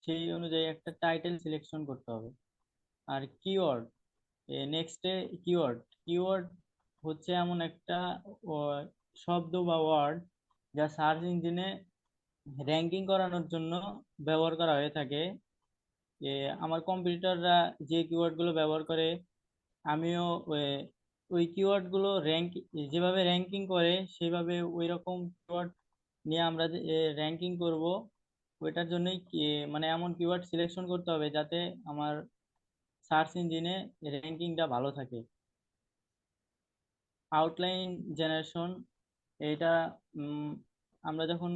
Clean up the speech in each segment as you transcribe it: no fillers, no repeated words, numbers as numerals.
সেই অনুযায়ী একটা টাইটেল সিলেকশন করতে হবে। আর কিওয়ার্ড, নেক্সটে কিওয়ার্ড। কিওয়ার্ড হচ্ছে এমন একটা শব্দ বা ওয়ার্ড যা সার্চ ইঞ্জিনে র্যাঙ্কিং করানোর জন্য ব্যবহার করা হয়ে থাকে। যে আমার কম্পিউটাররা যে কিওয়ার্ডগুলো ব্যবহার করে, আমিও ওই কিওয়ার্ডগুলো যেভাবে র্যাঙ্কিং করে সেভাবে ওই রকম কিওয়ার্ড নিয়ে আমরা র্যাঙ্কিং করব। ওইটার জন্যই মানে এমন কিওয়ার্ড সিলেকশন করতে হবে যাতে আমার সার্চ ইঞ্জিনে র্যাঙ্কিংটা ভালো থাকে। আউটলাইন জেনারেশন, এটা আমরা যখন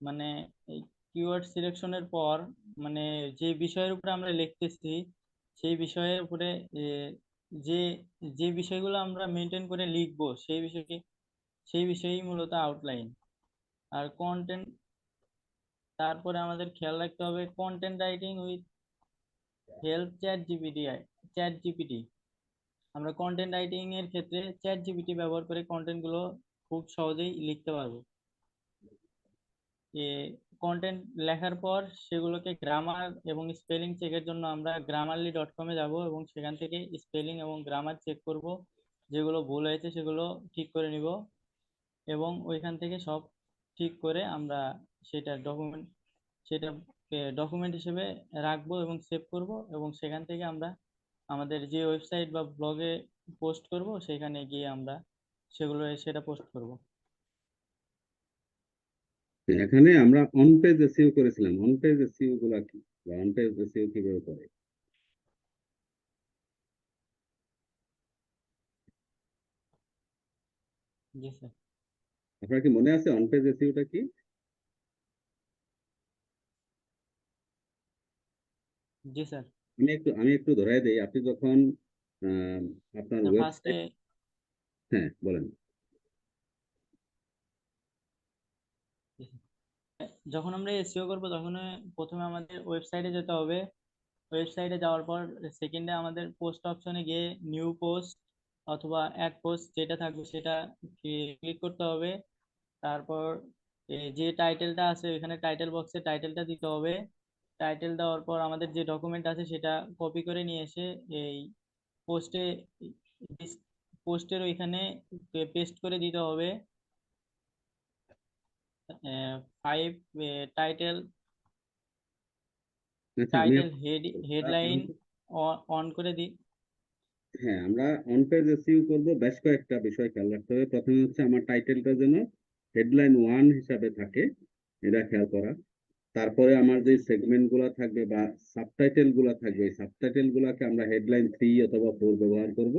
মানে এই কিওয়ার্ড সিলেকশনের পর মানে যে বিষয়ের উপরে আমরা লিখতেছি সেই বিষয়ের উপরে এ, যে যে বিষয়গুলো আমরা মেনটেন করে লিখবো সেই বিষয়ই মূলত আউটলাইন। আর কন্টেন্ট, তারপরে আমাদের খেয়াল রাখতে হবে content writing with help chat GPT. আমরা কন্টেন্ট রাইটিং এর ক্ষেত্রে চ্যাট জিপিটি ব্যবহার করে কন্টেন্ট গুলো খুব সহজেই লিখতে পারবো। কন্টেন্ট লেখার পর সেগুলোকে গ্রামার এবং স্পেলিং চেকের জন্য আমরা grammarly.com-এ যাব এবং সেখান থেকে স্পেলিং এবং গ্রামার চেক করব। যেগুলো ভুল হয়েছে সেগুলো ঠিক করে নিব এবং ওইখান থেকে সব ঠিক করে আমরা সেটা সেটা ডকুমেন্ট হিসেবে রাখবো এবং সেভ করব এবং সেখান থেকে আমরা আমাদের যে ওয়েবসাইট বা ব্লগে পোস্ট করব সেখানে গিয়ে আমরা সেটা পোস্ট করব। এখানে আমরা অন পেজ এসইও করেছিলাম, অন পেজ এসইও গুলা কি বা অন পেজ এসইও কিভাবে করে? জি স্যার। আপনার কি মনে আছে অন পেজ এসইওটা কি? জি স্যার। আমি একটু ধরাই দেই। আপনি যখন আহ, আপনার ফার্স্টে ওয়েবসাইট, হ্যাঁ বলেন। যখন আমরা এসইও করব তখন প্রথমে আমাদের ওয়েবসাইটে যেতে হবে। ওয়েবসাইটে যাওয়ার পর সেকেন্ডে আমাদের পোস্ট অপশনে গিয়ে নিউ পোস্ট অথবা অ্যাড পোস্ট যেটা থাকবে সেটা ক্লিক করতে হবে। তারপর যে টাইটেলটা আছে ওইখানে টাইটেল বক্সে টাইটেলটা দিতে হবে। টাইটেল দেওয়ার পর আমাদের যে ডকুমেন্ট আছে সেটা কপি করে নিয়ে এসে এই পোস্টে পোস্টের ওইখানে পেস্ট করে দিতে হবে। ফাইভ টাইটেল আচ্ছা, টাইটেল হেডলাইন আমরা অন করে দিই। হ্যাঁ, আমরা অন পেজ এসইও করব। বেশ কয়েকটা বিষয় খেয়াল রাখতে হবে। প্রথমে হচ্ছে আমার টাইটেলটা যেন হেডলাইন 1 হিসাবে থাকে, এটা খেয়াল করা। তারপরে আমার যে সেগমেন্ট গুলা থাকবে বা সাবটাইটেল গুলা থাকবে, এই সাবটাইটেল গুলাকে আমরা হেডলাইন 3 অথবা 4 ব্যবহার করব।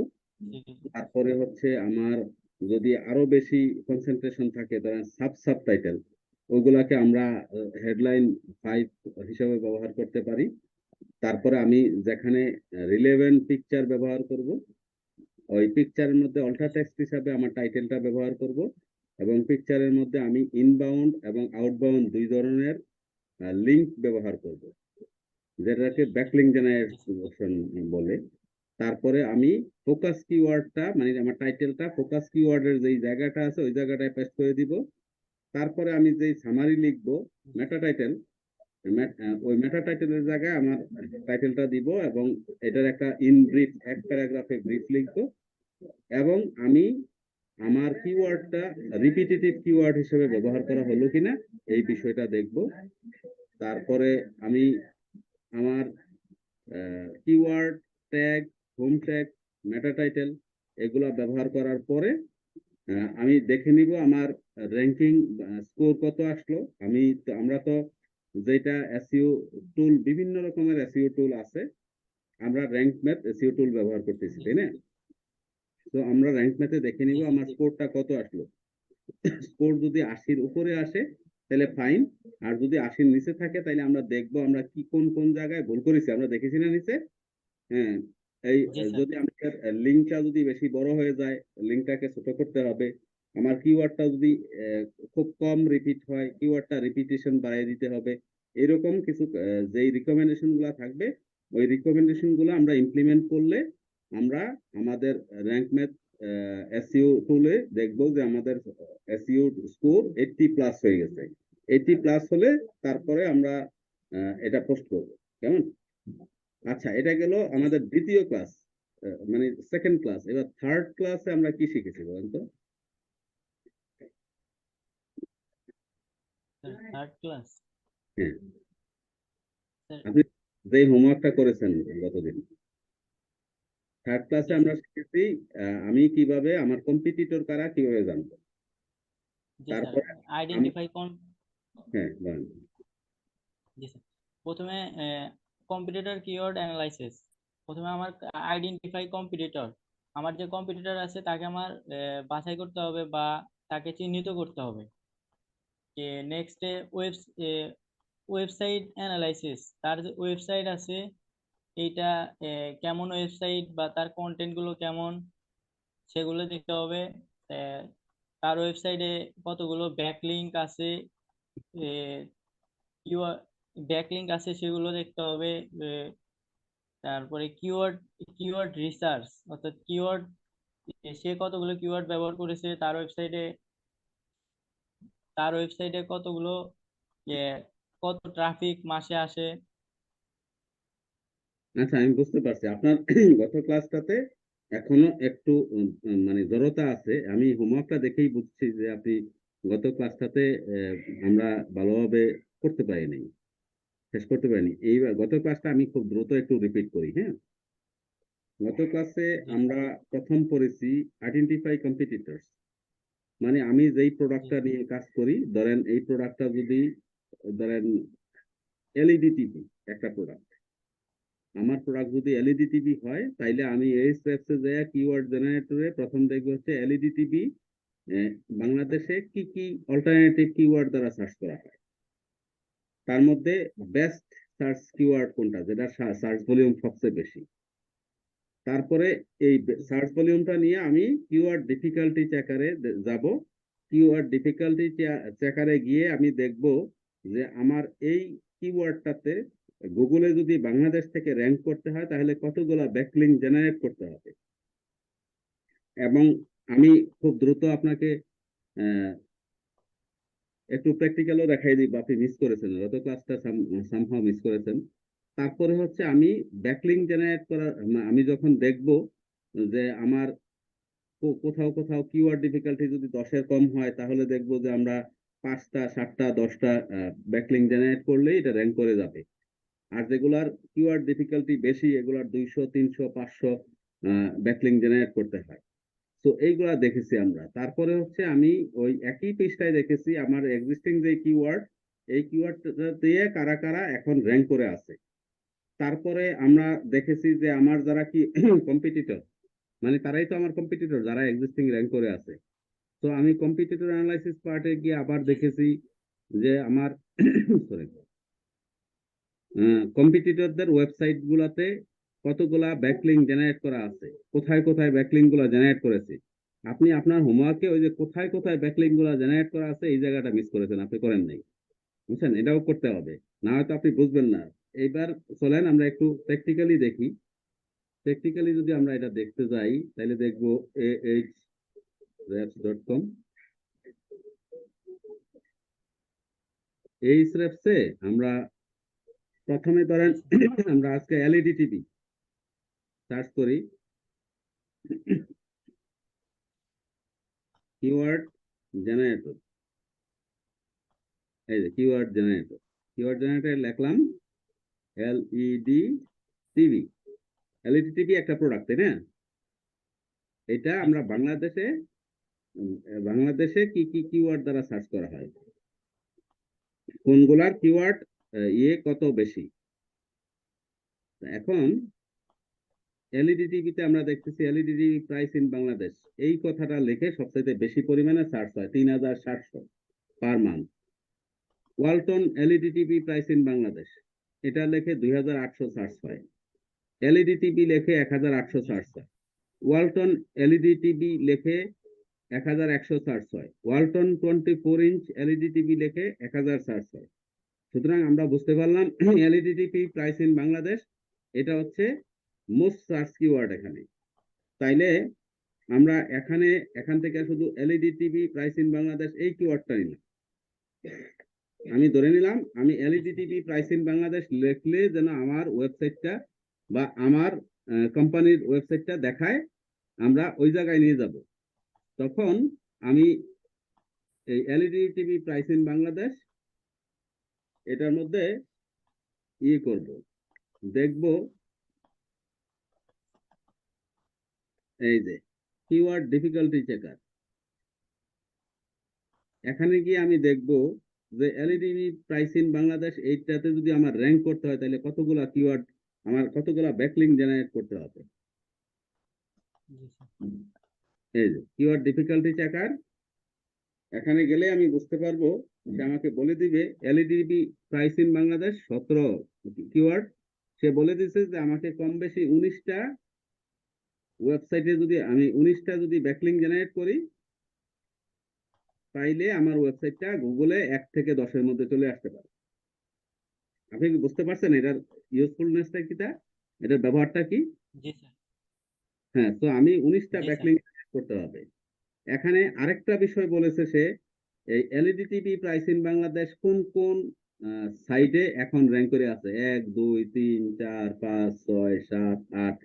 তারপরে হচ্ছে আমার যদি আরো বেশি কনসেন্ট্রেশন থাকে, তাহলে সাবটাইটেল ওইগুলাকে আমরা হেডলাইন 5 হিসাবে ব্যবহার করতে পারি। তারপরে আমি যেখানে রিলেভেন্ট পিকচার ব্যবহার করব, ওই পিকচারের মধ্যে অল্টার টেক্সট হিসাবে আমার টাইটেলটা ব্যবহার করব। এবং পিকচারের মধ্যে আমি ইনবাউন্ড এবং আউটবাউন্ড দুই ধরনের লিঙ্ক ব্যবহার করব, যেটাকে ব্যাকলিঙ্ক জেনারেশন বলে। তারপরে আমি ফোকাস কিওয়ার্ডটা, মানে আমার টাইটেলটা ফোকাস কিওয়ার্ডের যেই জায়গাটা আছে ওই জায়গাটায় পেস্ট করে দিব। তারপরে আমি যেই সামারি লিখবো, মেটা টাইটেল, ওই মেটা টাইটেলের জায়গায় আমার টাইটেলটা দিব এবং এটার একটা ইন ব্রিফ, এক প্যারাগ্রাফে ব্রিফ লিখবো। এবং আমি আমার কিওয়ার্ডটা রিপিটেটিভ কিওয়ার্ড হিসেবে ব্যবহার করা হলো কিনা এই বিষয়টা দেখব। তারপরে আমি আমার কিওয়ার্ড ট্যাগ, হোম ট্যাগ, মেটা টাইটেল এগুলা ব্যবহার করার পরে আমি দেখে নিব আমার র্যাঙ্কিং স্কোর কত আসলো। আমরা তো যেটা এসইও টুল, বিভিন্ন রকমের এসইও টুল আছে, আমরা র্যাঙ্ক ম্যাথ এসইও টুল ব্যবহার করতেছি, তাই না? তো আমরা র্যাঙ্ক ম্যাথে দেখে নিব জি স্যার। আমার স্কোরটা কত আসলো। স্কোর যদি 80-র উপরে আসে তাহলে ফাইন, আর যদি 80-র নিচে থাকে তাহলে আমরা দেখবো আমরা কি কোন কোন জায়গায় ভুল করেছি। আমরা দেখেছি না নিচে? হ্যাঁ। এই জি স্যার। যদি আমাদের লিঙ্কটা যদি বেশি বড় হয়ে যায়, লিঙ্কটাকে ছোট করতে হবে। আমার কিওয়ার্ডটা যদি আহ, খুব কম রিপিট হয়, কিওয়ার্ডটা রিপিটেশন বাড়িয়ে দিতে হবে। এরকম কিছু যেই রিকমেন্ডেশন গুলা থাকবে, ওই রিকমেন্ডেশন গুলো আমরা ইমপ্লিমেন্ট করলে আমরা আমাদের র্যাঙ্ক ম্যাথ এসইও টুলে দেখবো যে আমাদের এসইও স্কোর 80+ হয়ে গেছে। 80+ হলে তারপরে আমরা এটা পোস্ট করব, কেমন? আচ্ছা, এটা গেল জি আমাদের স্যার। দ্বিতীয় ক্লাস, মানে সেকেন্ড ক্লাস। এবার থার্ড ক্লাসে আমরা কি শিখেছি বলেন তো? Sir third class. হ্যাঁ, স্যার। আপনি যে হোমওয়ার্কটা করেছেন গতদিন, থার্ড ক্লাসে জি আমরা স্যার। শিখেছি আমি কিভাবে আমার কম্পিটিটর কারা কিভাবে জানবো। জি স্যার। তারপরে আইডেন্টিফাই হ্যাঁ বলেন। জি স্যার। প্রথমে কম্পিটিটর কিওয়ার্ড অ্যানালাইসিস। প্রথমে আমার আইডেন্টিফাই কম্পিটিটর। আমার যে কম্পিটিটর আছে তাকে আমার বাছাই করতে হবে বা তাকে চিহ্নিত করতে হবে। নেক্সটে ওয়েবসাইট অ্যানালাইসিস। তার যে ওয়েবসাইট আছে এইটা কেমন ওয়েবসাইট বা তার কন্টেন্ট গুলো কেমন সেগুলো দেখতে হবে। আহ, তার ওয়েবসাইটে কতগুলো ব্যাকলিঙ্ক আছে, ব্যাকলিঙ্ক আছে সেগুলো দেখতে হবে। আহ, তারপরে কিওয়ার্ড কিওয়ার্ড রিসার্চ, অর্থাৎ কিওয়ার্ড সে কতগুলো কিওয়ার্ড ব্যবহার করেছে তার ওয়েবসাইটে কতগুলো আহ, কত ট্রাফিক মাসে আসে। আচ্ছা, আমি বুঝতে পারছি আপনার গত ক্লাসটাতে এখনো একটু মানে জড়তা আছে। আমি হোমওয়ার্কটা দেখেই বুঝছি যে আপনি গত ক্লাসটাতে আমরা ভালোভাবে করতে পারিনি, শেষ করতে পারিনি। এইবার গত ক্লাসটা আমি খুব দ্রুত একটু রিপিট করি, হ্যাঁ। গত ক্লাসে জি স্যার। আমরা প্রথম পড়েছি আইডেন্টিফাই কম্পিটিটরস। মানে আমি যেই জি প্রোডাক্টটা স্যার। নিয়ে কাজ করি, ধরেন এই প্রোডাক্টটা যদি ধরেন এলইডি টিভি, একটা প্রোডাক্ট, আমার প্রোডাক্ট যদি এলইডি টিভি হয়, তাইলে আমি এই স্টেপসে যাই কিওয়ার্ড জেনারেটরে প্রথম দেখবো হচ্ছে এলইডি টিভি বাংলাদেশে কি কি অল্টারনেটিভ কিওয়ার্ড দ্বারা সার্চ করা হয়, তার মধ্যে বেস্ট সার্চ কিওয়ার্ড কোনটা, যেটা সার্চ ভলিউম সবচেয়ে বেশি। তারপরে এই জি সার্চ ভলিউমটা নিয়ে আমি কিওয়ার্ড ডিফিকাল্টি চেকারে যাব। কিওয়ার্ড ডিফিকাল্টি চেকারে গিয়ে আমি দেখব যে আমার এই কিওয়ার্ডটাতে গুগলে যদি বাংলাদেশ থেকে র্যাঙ্ক করতে হয় তাহলে কতগুলা ব্যাকলিঙ্ক জেনারেট করতে হবে। এবং আমি খুব দ্রুত আপনাকে আহ, একটু প্র্যাকটিক্যালও দেখাই দিই, আপনি মিস করেছেন গত ক্লাসটা, সামহাও মিস করেছেন। তারপরে হচ্ছে আমি ব্যাকলিঙ্ক জেনারেট করা, আমি যখন দেখব যে আমার কোথাও কোথাও কিওয়ার্ড ডিফিকাল্টি যদি 10-এর কম হয়, তাহলে দেখবো যে আমরা 5টা 7টা 10টা ব্যাকলিঙ্ক জেনারেট করলেই এটা র্যাঙ্ক করে যাবে। আর যেগুলার কিওয়ার্ড ডিফিকাল্টি বেশি, এগুলার 200 300 500 ব্যাকলিঙ্ক জেনারেট করতে হয়। তো এইগুলা দেখেছি আমরা। তারপরে হচ্ছে আমি ওই একই পৃষ্ঠায় দেখেছি আমার এক্সিস্টিং যে কিওয়ার্ড, এই কিওয়ার্ড দিয়ে কারা কারা এখন র্যাঙ্ক করে আছে। তারপরে আমরা দেখেছি যে আমার যারা কি কম্পিটিটর, মানে তারাই তো আমার কম্পিটিটর যারা এক্সিস্টিং র্যাঙ্ক করে আছে। তো আমি কম্পিটিটর অ্যানালাইসিস পার্টে গিয়ে আবার জি স্যার। দেখেছি যে আমার সরি কম্পিটিটরদের ওয়েবসাইট গুলাতে কতগুলা ব্যাকলিঙ্ক জেনারেট করা আছে, কোথায় কোথায় ব্যাকলিঙ্ক গুলা জেনারেট করেছে। আপনি আপনার হোমওয়ার্কে ওই যে কোথায় কোথায় ব্যাকলিঙ্ক গুলা জেনারেট করা আছে এই জায়গাটা মিস করেছেন, আপনি করেন নাই, বুঝছেন? এটাও করতে হবে, না হয়তো আপনি বুঝবেন না। এইবার চলেন আমরা একটু প্র্যাকটিক্যালি দেখি। প্র্যাকটিক্যালি যদি আমরা এটা দেখতে যাই তাহলে দেখবো ahreps.com। এই স্রেপসে আমরা প্রথমে ধরেন জি স্যার। আমরা আজকে এলইডি টিভি সার্চ করি, কিওয়ার্ড জেনারেটর। এই যে কিওয়ার্ড জেনারেটর লিখলাম এলইডি টিভি। এলইডি টিভি একটা প্রোডাক্ট, তাই না? এটা জি আমরা স্যার। বাংলাদেশে কি কি কিওয়ার্ড দ্বারা সার্চ করা হয়, কোনগুলার কিওয়ার্ড কত বেশি। এখন এলইডি টিভিতে আমরা দেখতেছি LED TV price in Bangladesh, এই কথাটা লিখে সবচেয়ে বেশি পরিমাণে সার্চ হয় 3700 per month. Walton LED TV price in Bangladesh, এটা লেখে 2800 সার্চ হয়। এলইডি টিভি লেখে 1800 জি সার্চ স্যার। হয়। ওয়ালটন এলইডি টিভি লেখে 1100 সার্চ হয়। ওয়ালটন 24 ইঞ্চ এলইডি টিভি লেখে 1000 সার্চ হয়। সুতরাং আমরা বুঝতে পারলাম LED TV price in Bangladesh এটা হচ্ছে মোস্ট সার্চ কিওয়ার্ড এখানে। তাইলে আমরা এখান থেকে শুধু LED TV price in Bangladesh এই কিওয়ার্ডটা নিলাম। আমি ধরে নিলাম আমি LED TV price in Bangladesh লিখলে যেন আমার ওয়েবসাইটটা বা আমার কোম্পানির ওয়েবসাইটটা দেখায়, আমরা ওই জায়গায় নিয়ে যাব। তখন আমি এই LED TV price in Bangladesh এটার মধ্যে ইয়ে করব, দেখব এই যে কিওয়ার্ড ডিফিকাল্টি চেকার। এখানে গিয়ে আমি দেখব যে এলইডি প্রাইস ইন বাংলাদেশ এইটাতে যদি আমার র্যাঙ্ক করতে হয় তাহলে কতগুলা কিওয়ার্ড, আমার কতগুলা ব্যাকলিঙ্ক জেনারেট করতে হবে। জি স্যার। এই যে কিওয়ার্ড ডিফিকাল্টি চেকার, এখানে গেলে আমি বুঝতে পারবো যে আমাকে বলে দিবে LED price in Bangladesh 17 keyword. সে বলে দিছে যে আমাকে কম বেশি 19টা ওয়েবসাইটে যদি আমি 19টা যদি ব্যাকলিঙ্ক জেনারেট করি তাইলে আমার ওয়েবসাইটটা গুগলে 1 থেকে 10-এর মধ্যে চলে আসতে পারে। আপনি কি বুঝতে পারছেন এটার ইউজফুলনেসটা কিটা, এটার ব্যবহারটা কি? জি স্যার। হ্যাঁ, তো আমি 19টা জি স্যার। ব্যাকলিঙ্ক করতে হবে। এখানে আরেকটা বিষয় বলেছে সে, এই LED TV price in Bangladesh কোন কোন সাইটে এখন র্যাঙ্ক করে আছে, 1 2 3 4 5 6 7 8,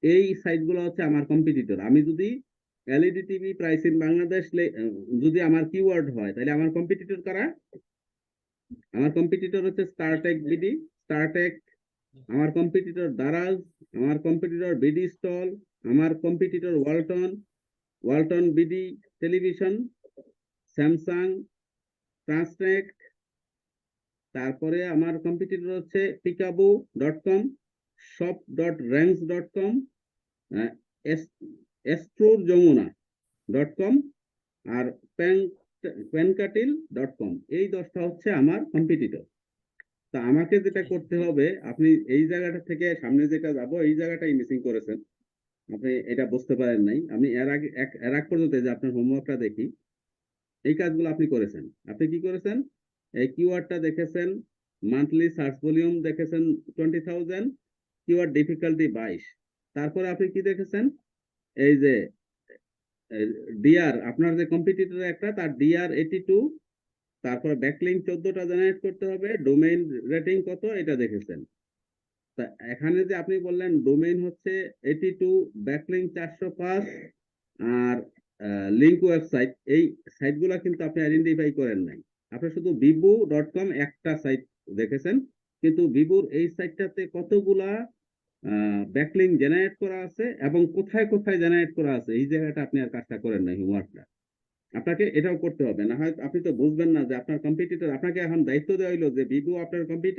এই সাইটগুলো হচ্ছে আমার কম্পিটিটর। আমি যদি LED TV price in Bangladesh যদি আমার কিওয়ার্ড হয় তাহলে আমার কম্পিটিটর কারা? আমার কম্পিটিটর হচ্ছে স্টারটেক বিডি, স্টারটেক, আমার কম্পিটিটর দারাজ, আমার কম্পিটিটর বিডি স্টল, আমার competitor Walton, Walton BD television, Samsung, Transtech, তারপরে আমার কম্পিটিটর হচ্ছে Pickaboo dot com, shop dot ranks dot com, এস্ট্রোর যমুনা ডট কম, আর প্যানকাটিল ডট কম। এই 10টা হচ্ছে আমার কম্পিটিটর। তা আমাকে যেটা জি করতে স্যার। হবে, আপনি এই জায়গাটা থেকে সামনে যেটা যাব এই জায়গাটাই মিসিং করেছেন, আপনি এটা বুঝতে পারেন নাই। আমি এর আগ পর্যন্ত যে আপনার হোমওয়ার্কটা দেখি, এই কাজগুলো আপনি করেছেন। আপনি কি করেছেন? এই কিওয়ার্ডটা দেখেছেন, মান্থলি সার্চ ভলিউম দেখেছেন 20,000, কিওয়ার্ড ডিফিকাল্টি 22। তারপরে আপনি কি দেখেছেন? এই যে ডিআর, আপনার যে কম্পিটিটর একটা তার ডিআর 82, তারপরে ব্যাকলিঙ্ক 14টা জেনারেট করতে হবে, ডোমেইন রেটিং কত এটা দেখেছেন। তা এখানে যে আপনি বললেন ডোমেইন হচ্ছে 82, ব্যাকলিঙ্ক 405, আর লিঙ্ক ওয়েবসাইট, এই সাইটগুলো কিন্তু আপনি আইডেন্টিফাই করেন নাই। আপনি শুধু vivo.com একটা সাইট দেখেছেন, কিন্তু ভিভোর এই সাইটটাতে কতগুলা ব্যাকলিঙ্ক জেনারেট করা আছে এবং কোথায় কোথায় জেনারেট করা আছে এই জায়গাটা আপনি আর কাজটা করেন নাই, হোমওয়ার্কটা আপনাকে এটাও করতে হবে। না হয় আপনি তো বুঝবেন না যে আপনার কম্পিটিটর, আপনাকে এখন দায়িত্ব দেওয়া হইলো যে ভিভো আপনার কম্পিটিটর